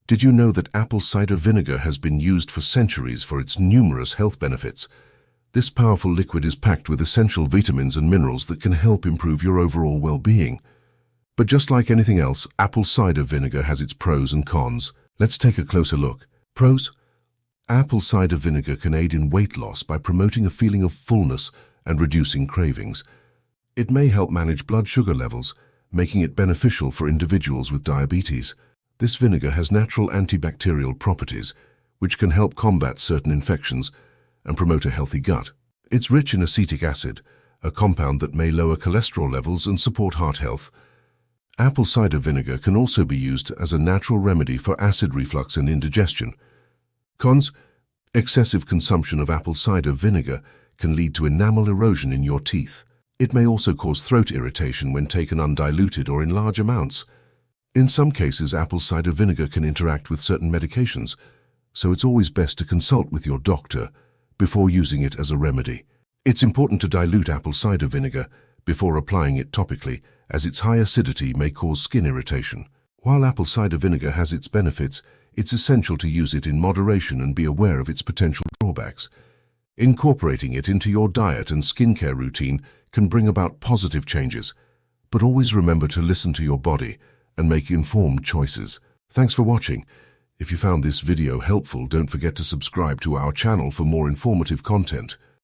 Did you know that apple cider vinegar has been used for centuries for its numerous health benefits? This powerful liquid is packed with essential vitamins and minerals that can help improve your overall well-being. But just like anything else, apple cider vinegar has its pros and cons. Let's take a closer look. Pros: apple cider vinegar can aid in weight loss by promoting a feeling of fullness and reducing cravings. It may help manage blood sugar levels, making it beneficial for individuals with diabetes. This vinegar has natural antibacterial properties, which can help combat certain infections and promote a healthy gut. It's rich in acetic acid, a compound that may lower cholesterol levels and support heart health. Apple cider vinegar can also be used as a natural remedy for acid reflux and indigestion. Cons: excessive consumption of apple cider vinegar can lead to enamel erosion in your teeth. It may also cause throat irritation when taken undiluted or in large amounts. In some cases, apple cider vinegar can interact with certain medications, so it's always best to consult with your doctor before using it as a remedy. It's important to dilute apple cider vinegar before applying it topically, as its high acidity may cause skin irritation. While apple cider vinegar has its benefits, it's essential to use it in moderation and be aware of its potential drawbacks. Incorporating it into your diet and skincare routine can bring about positive changes, but always remember to listen to your body and make informed choices. Thanks for watching. If you found this video helpful, don't forget to subscribe to our channel for more informative content.